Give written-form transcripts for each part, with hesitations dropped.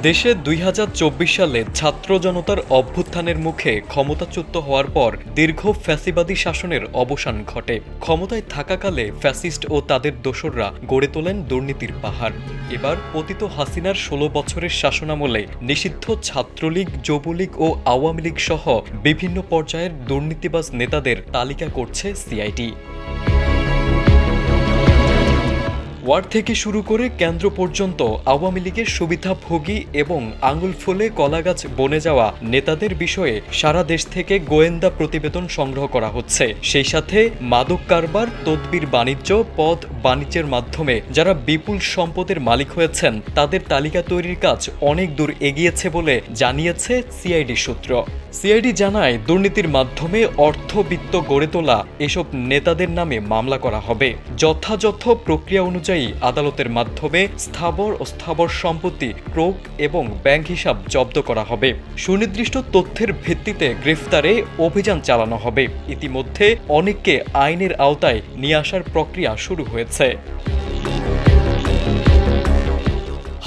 দেশে ২০২৪ সালে ছাত্র জনতার অভ্যুত্থানের মুখে ক্ষমতাচ্যুত হওয়ার পর দীর্ঘ ফ্যাসিবাদী শাসনের অবসান ঘটে। ক্ষমতায় থাকাকালে ফ্যাসিস্ট ও তাদের দোসররা গড়ে তোলেন দুর্নীতির পাহাড়। এবার পতিত হাসিনার ১৬ বছরের শাসনামলে নিষিদ্ধ ছাত্রলীগ, যুবলীগ ও আওয়ামী লীগ সহ বিভিন্ন পর্যায়ের দুর্নীতিবাজ নেতাদের তালিকা করছে সিআইডি। ওয়ার্ড থেকে শুরু করে কেন্দ্র পর্যন্ত আওয়ামী লীগের সুবিধাভোগী এবং আঙুল ফুলে কলাগাছ বনে যাওয়া নেতাদের বিষয়ে সারা দেশ থেকে গোয়েন্দা প্রতিবেদন সংগ্রহ করা হচ্ছে। সেই সাথে মাদক কারবার, তদবির বাণিজ্য, পদ বাণিজ্যের মাধ্যমে যারা বিপুল সম্পদের মালিক হয়েছেন তাদের তালিকা তৈরির কাজ অনেক দূর এগিয়েছে বলে জানিয়েছে সিআইডি সূত্র। সিআইডি জানায়, দুর্নীতির মাধ্যমে অর্থবিত্ত গড়ে তোলা এসব নেতাদের নামে মামলা করা হবে। যথাযথ প্রক্রিয়া অনুযায়ী আদালতের মাধ্যমে স্থাবর ও স্থাবর সম্পত্তি ক্রোক এবং ব্যাংক হিসাব জব্দ করা হবে। সুনির্দিষ্ট তথ্যের ভিত্তিতে গ্রেফতারে অভিযান চালানো হবে। ইতিমধ্যে অনেককে আইনের আওতায় নিয়ে আসার প্রক্রিয়া শুরু হয়েছে।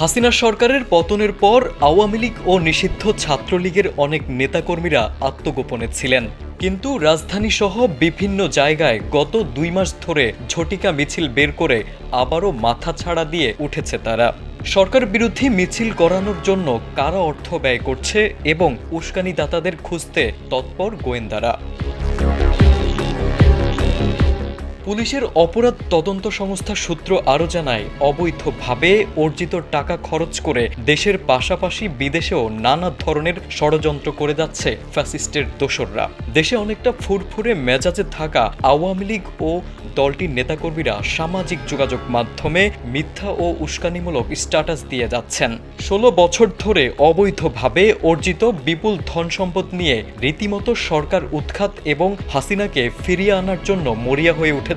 হাসিনা সরকারের পতনের পর আওয়ামী লীগ ও নিষিদ্ধ ছাত্রলীগের অনেক নেতাকর্মীরা আত্মগোপনে ছিলেন, কিন্তু রাজধানীসহ বিভিন্ন জায়গায় গত ২ মাস ধরে ঝটিকা মিছিল বের করে আবারও মাথাছাড়া দিয়ে উঠেছে তারা। সরকার বিরোধী মিছিল করানোর জন্য কারা অর্থ ব্যয় করছে এবং উস্কানিদাতাদের খুঁজতে তৎপর গোয়েন্দারা। পুলিশের অপরাধ তদন্ত সংস্থা সূত্র আরও জানায়, অবৈধভাবে অর্জিত টাকা খরচ করে দেশের পাশাপাশি বিদেশেও নানা ধরনের ষড়যন্ত্র করে যাচ্ছে ফ্যাসিস্টের দোসররা। দেশে অনেকটা ফুরফুরে মেজাজে থাকা আওয়ামী লীগ ও দলটির নেতাকর্মীরা সামাজিক যোগাযোগ মাধ্যমে মিথ্যা ও উস্কানিমূলক স্ট্যাটাস দিয়ে যাচ্ছেন। ১৬ বছর ধরে অবৈধভাবে অর্জিত বিপুল ধন সম্পদ নিয়ে রীতিমতো সরকার উৎখাত এবং হাসিনাকে ফিরিয়ে আনার জন্য মরিয়া হয়ে উঠেছে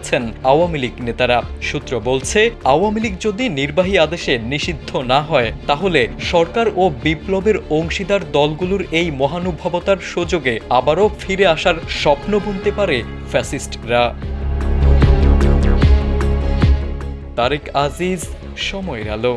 আওয়ামী লীগ নেতারা। সূত্র বলছে, আওয়ামী লীগ যদি নির্বাহী আদেশে নিষিদ্ধ না হয় তাহলে সরকার ও বিপ্লবের অংশীদার দলগুলোর এই মহানুভবতার সুযোগে আবারও ফিরে আসার স্বপ্ন বুনতে পারে ফ্যাসিস্টরা। তারেক আজিজ, সময়ের আলো।